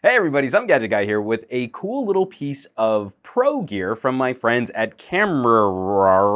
Hey everybody, some Gadget Guy here with a cool little piece of pro gear from my friends at Kamerar.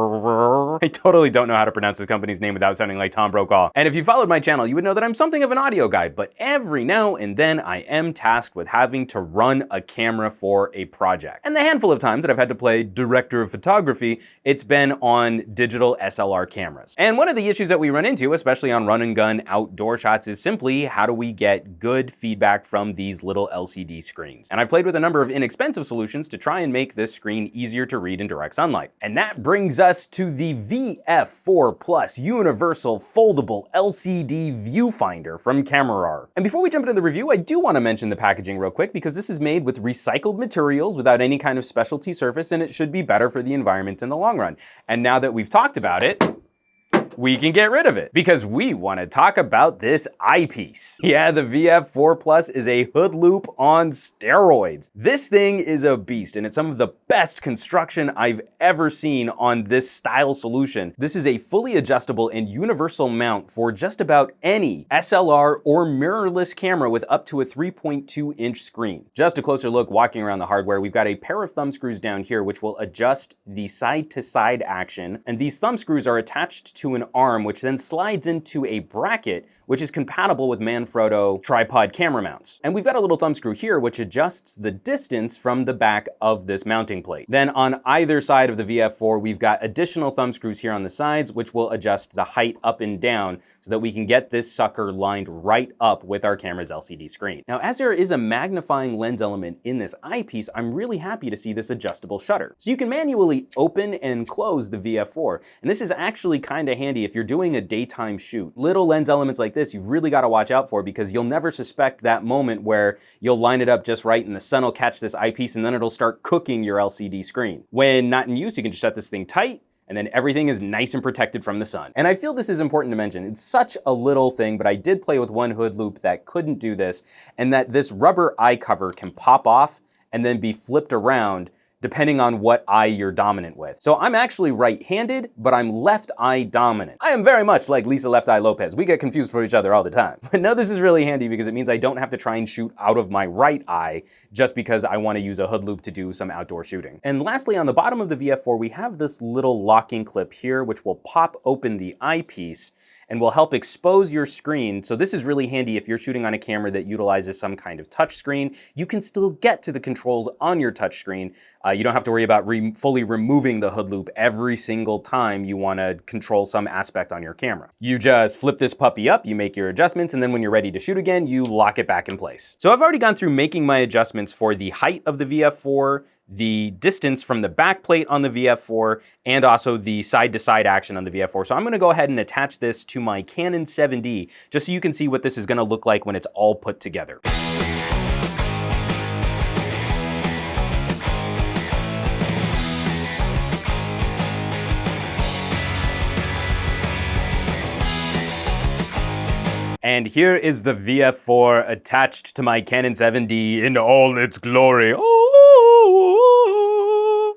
I totally don't know how to pronounce this company's name without sounding like Tom Brokaw. And if you followed my channel, you would know that I'm something of an audio guy, but every now and then I am tasked with having to run a camera for a project. And the handful of times that I've had to play director of photography, it's been on digital SLR cameras. And one of the issues that we run into, especially on run and gun outdoor shots, is simply how do we get good feedback from these little LCD screens. And I've played with a number of inexpensive solutions to try and make this screen easier to read in direct sunlight. And that brings us to the VF4 Plus Universal Foldable LCD Viewfinder from Kamerar. And before we jump into the review, I do want to mention the packaging real quick because this is made with recycled materials without any kind of specialty surface, and it should be better for the environment in the long run. And now that we've talked about it, we can get rid of it because we want to talk about this eyepiece. Yeah, the VF4 Plus is a hood loop on steroids. This thing is a beast, and it's some of the best construction I've ever seen on this style solution. This is a fully adjustable and universal mount for just about any SLR or mirrorless camera with up to a 3.2-inch screen. Just a closer look walking around the hardware, we've got a pair of thumb screws down here which will adjust the side-to-side action, and these thumb screws are attached to an arm which then slides into a bracket which is compatible with Manfrotto tripod camera mounts. And we've got a little thumb screw here which adjusts the distance from the back of this mounting plate. Then on either side of the VF4 we've got additional thumb screws here on the sides which will adjust the height up and down so that we can get this sucker lined right up with our camera's LCD screen. Now, as there is a magnifying lens element in this eyepiece, I'm really happy to see this adjustable shutter. So you can manually open and close the VF4, and this is actually kind of handy if you're doing a daytime shoot. Little lens elements like this, you've really got to watch out for because you'll never suspect that moment where you'll line it up just right and the sun will catch this eyepiece and then it'll start cooking your LCD screen. When not in use, you can just shut this thing tight, and then everything is nice and protected from the sun. And I feel this is important to mention. It's such a little thing, but I did play with one hood loop that couldn't do this, and that this rubber eye cover can pop off and then be flipped around depending on what eye you're dominant with. So I'm actually right-handed, but I'm left eye dominant. I am very much like Lisa Left Eye Lopez. We get confused for each other all the time. But no, this is really handy because it means I don't have to try and shoot out of my right eye just because I want to use a hood loop to do some outdoor shooting. And lastly, on the bottom of the VF4, we have this little locking clip here, which will pop open the eyepiece and will help expose your screen. So this is really handy if you're shooting on a camera that utilizes some kind of touch screen. You can still get to the controls on your touch screen. You don't have to worry about fully removing the hood loop every single time you wanna control some aspect on your camera. You just flip this puppy up, you make your adjustments, and then when you're ready to shoot again, you lock it back in place. So I've already gone through making my adjustments for the height of the VF4, the distance from the back plate on the VF4, and also the side-to-side action on the VF4. So I'm gonna go ahead and attach this to my Canon 7D, just so you can see what this is gonna look like when it's all put together. And here is the VF4 attached to my Canon 7D in all its glory.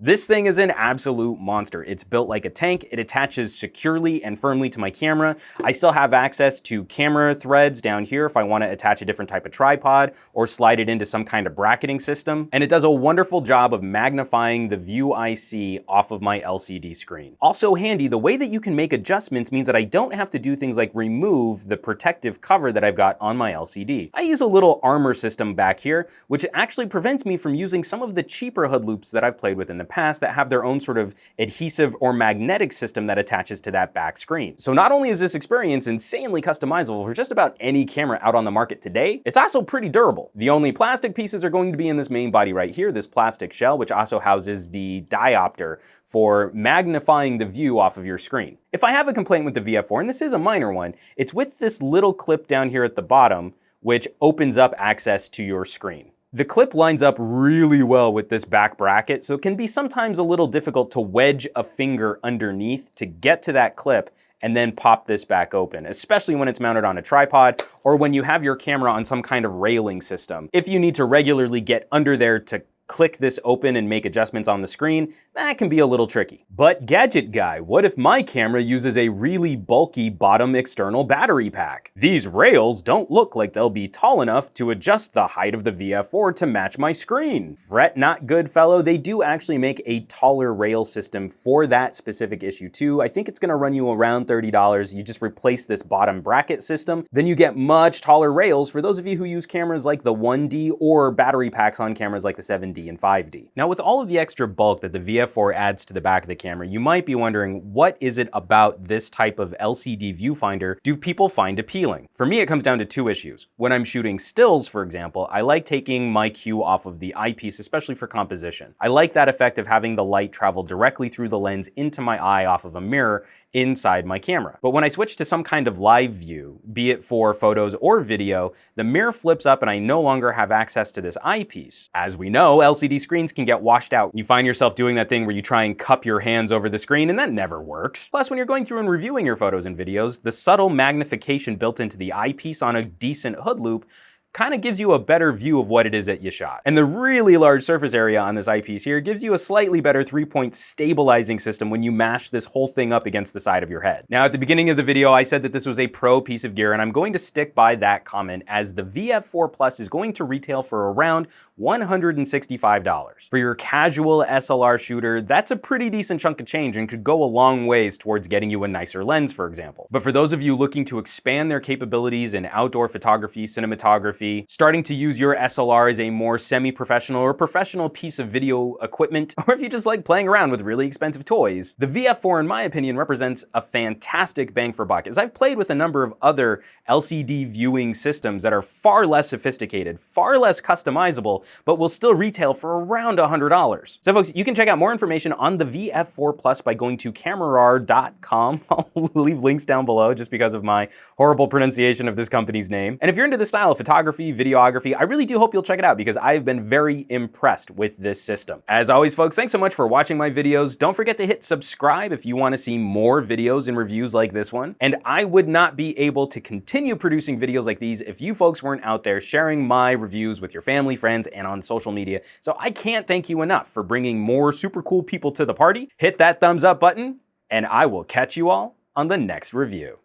This thing is an absolute monster. It's built like a tank. It attaches securely and firmly to my camera. I still have access to camera threads down here if I want to attach a different type of tripod or slide it into some kind of bracketing system. And it does a wonderful job of magnifying the view I see off of my LCD screen. Also handy, the way that you can make adjustments means that I don't have to do things like remove the protective cover that I've got on my LCD. I use a little armor system back here, which actually prevents me from using some of the cheaper hood loops that I've played with in the past that have their own sort of adhesive or magnetic system that attaches to that back screen. So not only is this experience insanely customizable for just about any camera out on the market today, it's also pretty durable. The only plastic pieces are going to be in this main body right here, this plastic shell, which also houses the diopter for magnifying the view off of your screen. If I have a complaint with the VF4, and this is a minor one, it's with this little clip down here at the bottom, which opens up access to your screen. The clip lines up really well with this back bracket, so it can be sometimes a little difficult to wedge a finger underneath to get to that clip and then pop this back open, especially when it's mounted on a tripod or when you have your camera on some kind of railing system. If you need to regularly get under there to click this open and make adjustments on the screen, that can be a little tricky. But gadget guy, what if my camera uses a really bulky bottom external battery pack? These rails don't look like they'll be tall enough to adjust the height of the VF4 to match my screen. Fret not, good fellow, they do actually make a taller rail system for that specific issue too. I think it's gonna run you around $30. You just replace this bottom bracket system, then you get much taller rails for those of you who use cameras like the 1D or battery packs on cameras like the 7D and 5D. Now, with all of the extra bulk that the VF4 adds to the back of the camera, you might be wondering, what is it about this type of LCD viewfinder do people find appealing? For me, it comes down to two issues. When I'm shooting stills, for example, I like taking my cue off of the eyepiece, especially for composition. I like that effect of having the light travel directly through the lens into my eye off of a mirror inside my camera. But when I switch to some kind of live view, be it for photos or video, the mirror flips up and I no longer have access to this eyepiece. As we know, LCD screens can get washed out. You find yourself doing that thing where you try and cup your hands over the screen, and that never works. Plus, when you're going through and reviewing your photos and videos, the subtle magnification built into the eyepiece on a decent hood loop kind of gives you a better view of what it is that you shot. And the really large surface area on this eyepiece here gives you a slightly better 3-point stabilizing system when you mash this whole thing up against the side of your head. Now, at the beginning of the video, I said that this was a pro piece of gear, and I'm going to stick by that comment, as the VF4 Plus is going to retail for around $165. For your casual SLR shooter, that's a pretty decent chunk of change and could go a long ways towards getting you a nicer lens, for example. But for those of you looking to expand their capabilities in outdoor photography, cinematography, starting to use your SLR as a more semi-professional or professional piece of video equipment, or if you just like playing around with really expensive toys, the VF4, in my opinion, represents a fantastic bang for buck, as I've played with a number of other LCD viewing systems that are far less sophisticated, far less customizable, but will still retail for around $100. So folks, you can check out more information on the VF4 Plus by going to Kamerar.com. I'll leave links down below just because of my horrible pronunciation of this company's name. And if you're into the style of photography, videography, I really do hope you'll check it out, because I've been very impressed with this system. As always, folks, thanks so much for watching my videos. Don't forget to hit subscribe if you want to see more videos and reviews like this one. And I would not be able to continue producing videos like these if you folks weren't out there sharing my reviews with your family, friends, and on social media. So I can't thank you enough for bringing more super cool people to the party. Hit that thumbs up button, and I will catch you all on the next review.